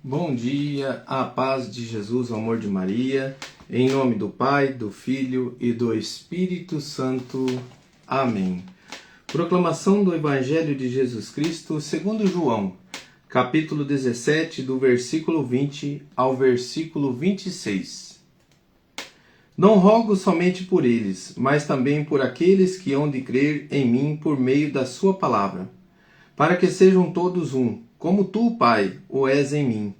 Bom dia, a paz de Jesus, o amor de Maria, em nome do Pai, do Filho e do Espírito Santo. Amém. Proclamação do Evangelho de Jesus Cristo segundo João, capítulo 17, do versículo 20 ao versículo 26. Não rogo somente por eles, mas também por aqueles que hão de crer em mim por meio da sua palavra, para que sejam todos um, como tu, Pai, o és em mim,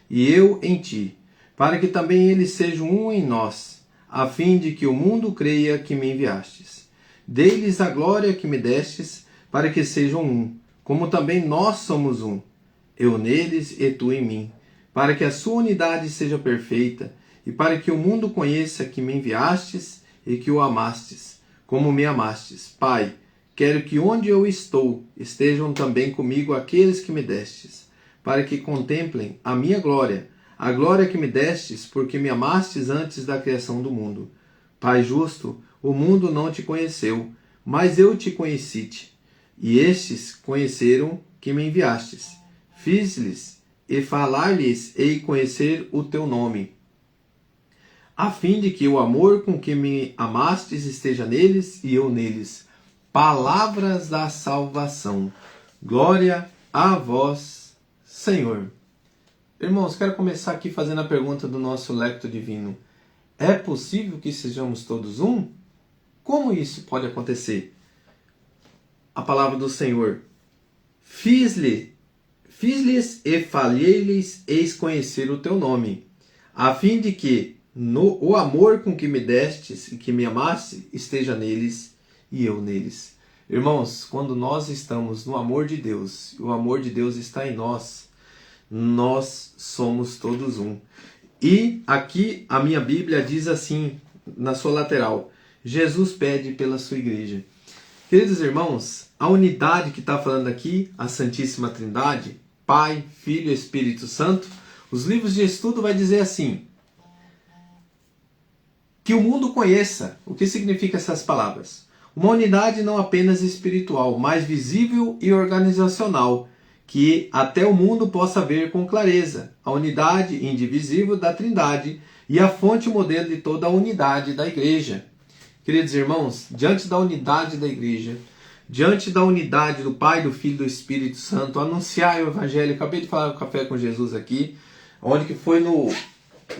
e eu em ti, para que também eles sejam um em nós, a fim de que o mundo creia que me enviastes. Dei-lhes a glória que me destes, para que sejam um, como também nós somos um, eu neles e tu em mim, para que a sua unidade seja perfeita, e para que o mundo conheça que me enviastes e que o amastes, como me amastes. Pai, quero que onde eu estou estejam também comigo aqueles que me destes, para que contemplem a minha glória, a glória que me destes, porque me amastes antes da criação do mundo. Pai justo, o mundo não te conheceu, mas eu te conheci-te, e estes conheceram que me enviastes. Fiz-lhes e falar-lhes e conhecer o teu nome, a fim de que o amor com que me amastes esteja neles e eu neles. Palavras da salvação. Glória a vós, Senhor. Irmãos, quero começar aqui fazendo a pergunta do nosso lecto divino. É possível que sejamos todos um? Como isso pode acontecer? A palavra do Senhor. Fiz-lhes e falei-lhes, eis conhecer o teu nome, a fim de que o amor com que me destes e que me amaste esteja neles e eu neles. Irmãos, quando nós estamos no amor de Deus, o amor de Deus está em nós, nós somos todos um. E aqui a minha Bíblia diz assim, na sua lateral, Jesus pede pela sua igreja. Queridos irmãos, a unidade que está falando aqui, a Santíssima Trindade, Pai, Filho e Espírito Santo, os livros de estudo vai dizer assim, que o mundo conheça. O que significa essas palavras? Uma unidade não apenas espiritual, mas visível e organizacional, que até o mundo possa ver com clareza a unidade indivisível da Trindade e a fonte modelo de toda a unidade da Igreja. Queridos irmãos, diante da unidade da Igreja, diante da unidade do Pai, do Filho e do Espírito Santo, anunciar o Evangelho, acabei de falar do Café com Jesus aqui, onde que foi no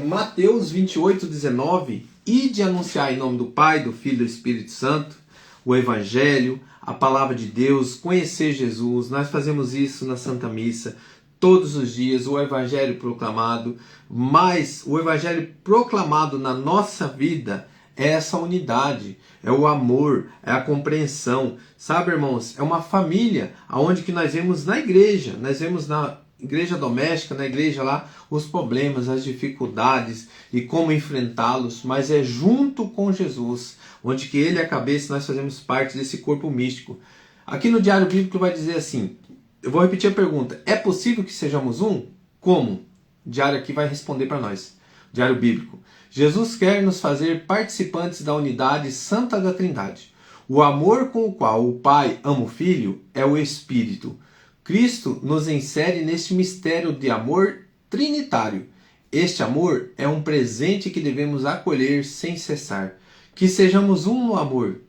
Mateus 28, 19, e de anunciar em nome do Pai, do Filho e do Espírito Santo, o Evangelho, a Palavra de Deus, conhecer Jesus. Nós fazemos isso na Santa Missa, todos os dias, o Evangelho proclamado, mas o Evangelho proclamado na nossa vida é essa unidade, é o amor, é a compreensão. Sabe, irmãos, é uma família, aonde que nós vemos na igreja, nós vemos na igreja doméstica, na igreja lá, os problemas, as dificuldades e como enfrentá-los, mas é junto com Jesus, onde que Ele é a cabeça, nós fazemos parte desse corpo místico. Aqui no Diário Bíblico vai dizer assim, eu vou repetir a pergunta, é possível que sejamos um? Como? O Diário aqui vai responder para nós. Diário Bíblico. Jesus quer nos fazer participantes da unidade santa da Trindade. O amor com o qual o Pai ama o Filho é o Espírito. Cristo nos insere neste mistério de amor trinitário. Este amor é um presente que devemos acolher sem cessar. Que sejamos um no amor.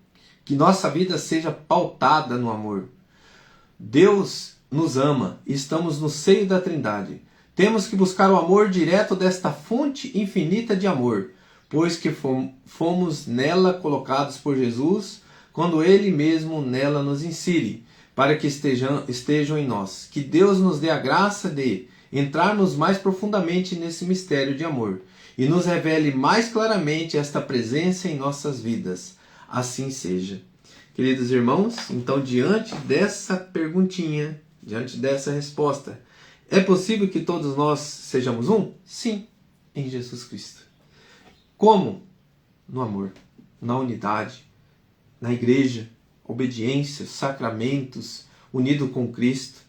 Que nossa vida seja pautada no amor. Deus nos ama e estamos no seio da Trindade. Temos que buscar o amor direto desta fonte infinita de amor, pois que fomos nela colocados por Jesus, quando Ele mesmo nela nos insere, para que estejam em nós. Que Deus nos dê a graça de entrarmos mais profundamente nesse mistério de amor e nos revele mais claramente esta presença em nossas vidas. Assim seja. Queridos irmãos, então diante dessa perguntinha, diante dessa resposta, é possível que todos nós sejamos um? Sim, em Jesus Cristo. Como? No amor, na unidade, na igreja, obediência, sacramentos, unido com Cristo.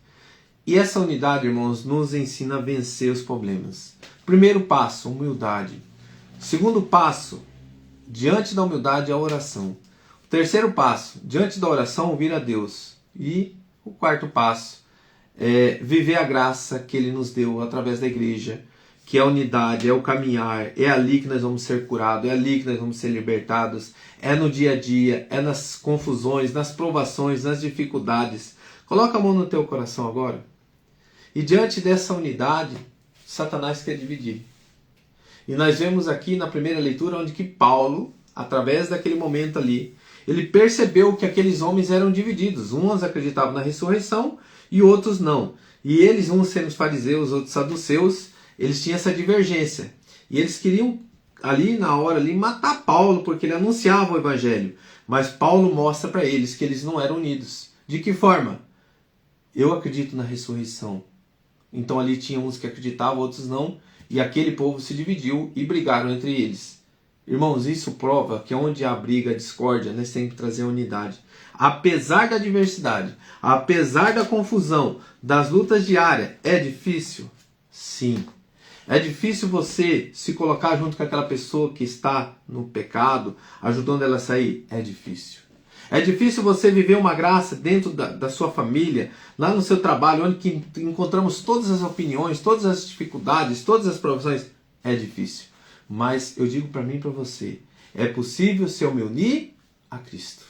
E essa unidade, irmãos, nos ensina a vencer os problemas. Primeiro passo, humildade. Segundo passo, diante da humildade, a oração. O terceiro passo, diante da oração, ouvir a Deus. E o quarto passo viver a graça que Ele nos deu através da igreja, que é a unidade, é o caminhar, é ali que nós vamos ser curados, é ali que nós vamos ser libertados, é no dia a dia, é nas confusões, nas provações, nas dificuldades. Coloca a mão no teu coração agora. E diante dessa unidade, Satanás quer dividir. E nós vemos aqui na primeira leitura onde que Paulo, através daquele momento ali, ele percebeu que aqueles homens eram divididos. Uns acreditavam na ressurreição e outros não. E eles, uns sendo os fariseus, outros saduceus, eles tinham essa divergência. E eles queriam, ali na hora, ali, matar Paulo, porque ele anunciava o evangelho. Mas Paulo mostra para eles que eles não eram unidos. De que forma? Eu acredito na ressurreição. Então ali tinha uns que acreditavam, outros não. E aquele povo se dividiu e brigaram entre eles. Irmãos, isso prova que onde há briga, discórdia, nós temos que trazer a unidade. Apesar da diversidade, apesar da confusão, das lutas diárias, é difícil? Sim. É difícil você se colocar junto com aquela pessoa que está no pecado, ajudando ela a sair? É difícil. É difícil você viver uma graça dentro da sua família, lá no seu trabalho, onde que encontramos todas as opiniões, todas as dificuldades, todas as provações. É difícil. Mas eu digo para mim e para você, é possível se eu me unir a Cristo.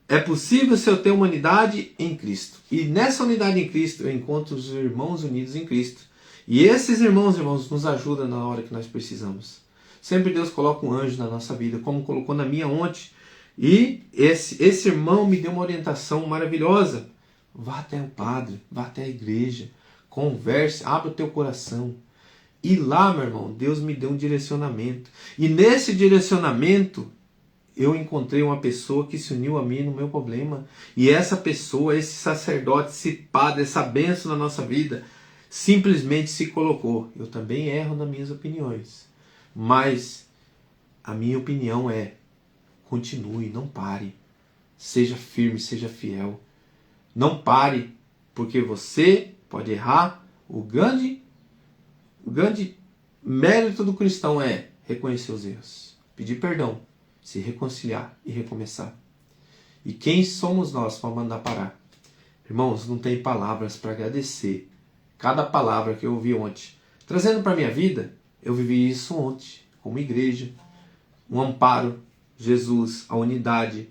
É possível se eu ter uma unidade em Cristo. E nessa unidade em Cristo eu encontro os irmãos unidos em Cristo. E esses irmãos, nos ajudam na hora que nós precisamos. Sempre Deus coloca um anjo na nossa vida, como colocou na minha ontem. E esse irmão me deu uma orientação maravilhosa. Vá até o padre, vá até a igreja, converse, abra o teu coração. E lá, meu irmão, Deus me deu um direcionamento. E nesse direcionamento, eu encontrei uma pessoa que se uniu a mim no meu problema. E essa pessoa, esse sacerdote, esse padre, essa bênção na nossa vida, simplesmente se colocou. Eu também erro nas minhas opiniões. Mas a minha opinião é: continue, não pare. Seja firme, seja fiel. Não pare, porque você pode errar. O grande mérito do cristão é reconhecer os erros, pedir perdão, se reconciliar e recomeçar. E quem somos nós para mandar parar? Irmãos, não tem palavras para agradecer cada palavra que eu ouvi ontem. Trazendo para a minha vida, eu vivi isso ontem, como igreja, um amparo, Jesus, a unidade.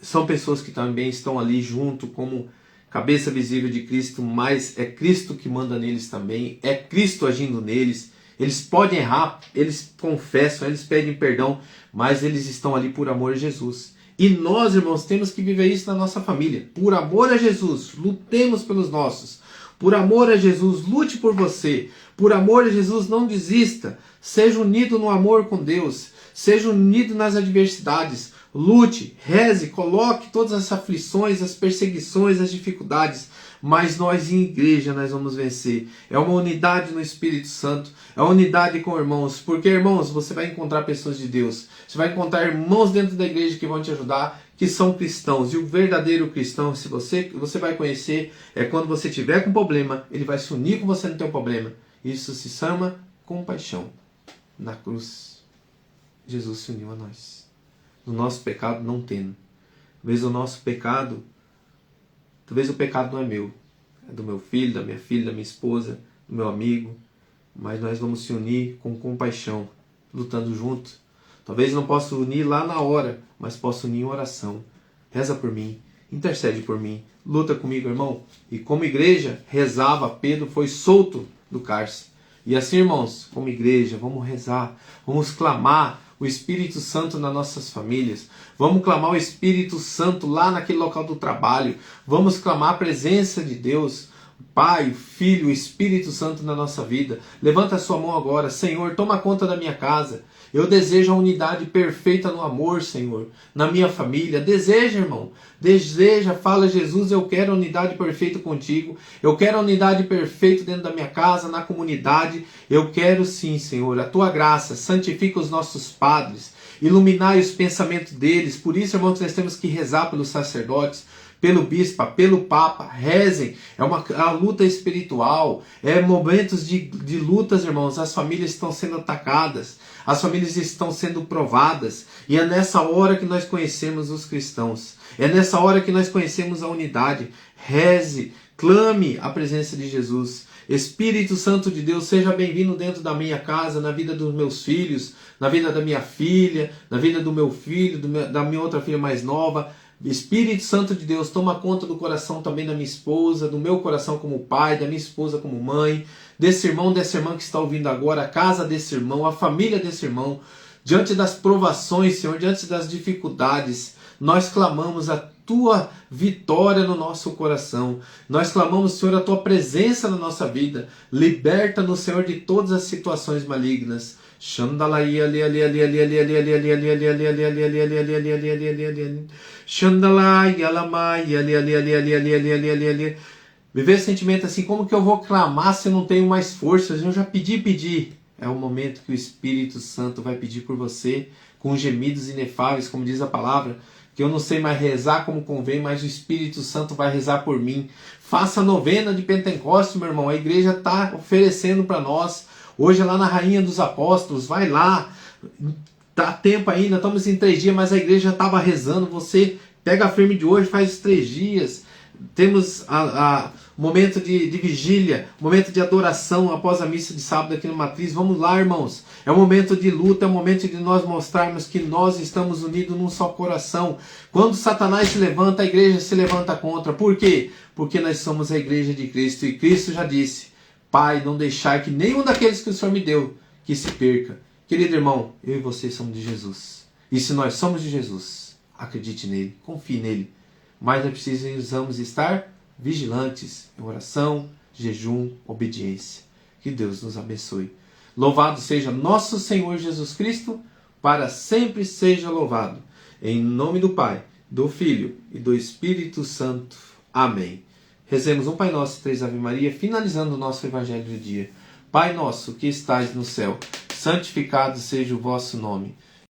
São pessoas que também estão ali junto como cabeça visível de Cristo, mas é Cristo que manda neles também, é Cristo agindo neles. Eles podem errar, eles confessam, eles pedem perdão, mas eles estão ali por amor a Jesus. E nós, irmãos, temos que viver isso na nossa família. Por amor a Jesus, lutemos pelos nossos. Por amor a Jesus, lute por você. Por amor a Jesus, não desista. Seja unido no amor com Deus. Seja unido nas adversidades. Lute, reze, coloque todas as aflições, as perseguições, as dificuldades. Mas nós em igreja nós vamos vencer. É uma unidade no Espírito Santo. É uma unidade com irmãos. Porque, irmãos, você vai encontrar pessoas de Deus. Você vai encontrar irmãos dentro da igreja que vão te ajudar, que são cristãos. E o verdadeiro cristão, se você vai conhecer, é quando você tiver com problema, ele vai se unir com você no teu problema. Isso se chama compaixão. Na cruz, Jesus se uniu a nós. No nosso pecado não tendo. Talvez o nosso pecado, talvez o pecado não é meu. É do meu filho, da minha filha, da minha esposa, do meu amigo. Mas nós vamos se unir com compaixão, lutando junto. Talvez não possa unir lá na hora, mas posso unir em oração. Reza por mim, intercede por mim, luta comigo, irmão. E como igreja, rezava, Pedro foi solto do cárcere. E assim, irmãos, como igreja, vamos rezar, vamos clamar o Espírito Santo nas nossas famílias. Vamos clamar o Espírito Santo lá naquele local do trabalho. Vamos clamar a presença de Deus, o Pai, o Filho, o Espírito Santo na nossa vida. Levanta a sua mão agora. Senhor, toma conta da minha casa. Eu desejo a unidade perfeita no amor, Senhor, na minha família. Deseja, irmão. Deseja, fala, Jesus, eu quero a unidade perfeita contigo. Eu quero a unidade perfeita dentro da minha casa, na comunidade. Eu quero sim, Senhor, a tua graça. Santifica os nossos padres. Iluminai os pensamentos deles. Por isso, irmãos, nós temos que rezar pelos sacerdotes, pelo bispo, pelo papa, rezem. É uma luta espiritual, é momentos de lutas, irmãos. As famílias estão sendo atacadas, as famílias estão sendo provadas, e é nessa hora que nós conhecemos os cristãos, é nessa hora que nós conhecemos a unidade. Reze, clame a presença de Jesus. Espírito Santo de Deus, seja bem-vindo dentro da minha casa, na vida dos meus filhos, na vida da minha filha, na vida do meu filho, da minha outra filha mais nova. Espírito Santo de Deus, toma conta do coração também da minha esposa, do meu coração como pai, da minha esposa como mãe, desse irmão, dessa irmã que está ouvindo agora, a casa desse irmão, a família desse irmão. Diante das provações, Senhor, diante das dificuldades, nós clamamos a tua vitória no nosso coração. Nós clamamos, Senhor, a tua presença na nossa vida. Liberta-nos, Senhor, de todas as situações malignas. Viver esse sentimento assim, como que eu vou clamar se eu não tenho mais forças? Eu já pedi. É o momento que o Espírito Santo vai pedir por você, com gemidos inefáveis, como diz a palavra, que eu não sei mais rezar como convém, mas o Espírito Santo vai rezar por mim. Faça a novena de Pentecostes, meu irmão. A igreja está oferecendo para nós. Hoje é lá na Rainha dos Apóstolos. Vai lá. Dá tempo ainda. Estamos em 3 dias, mas a igreja estava rezando. Você pega a firme de hoje, faz os 3 dias. Temos momento de vigília, momento de adoração após a missa de sábado aqui no Matriz. Vamos lá, irmãos. É um momento de luta, é um momento de nós mostrarmos que nós estamos unidos num só coração. Quando Satanás se levanta, a igreja se levanta contra. Por quê? Porque nós somos a igreja de Cristo. E Cristo já disse: Pai, não deixar que nenhum daqueles que o Senhor me deu que se perca. Querido irmão, eu e você somos de Jesus. E se nós somos de Jesus, acredite nele, confie nele. Mas nós precisamos estar vigilantes em oração, jejum, obediência. Que Deus nos abençoe. Louvado seja nosso Senhor Jesus Cristo, para sempre seja louvado. Em nome do Pai, do Filho e do Espírito Santo. Amém. Rezemos um Pai Nosso e 3 Ave Maria, finalizando o nosso Evangelho do dia. Pai nosso que estais no céu, santificado seja o vosso nome.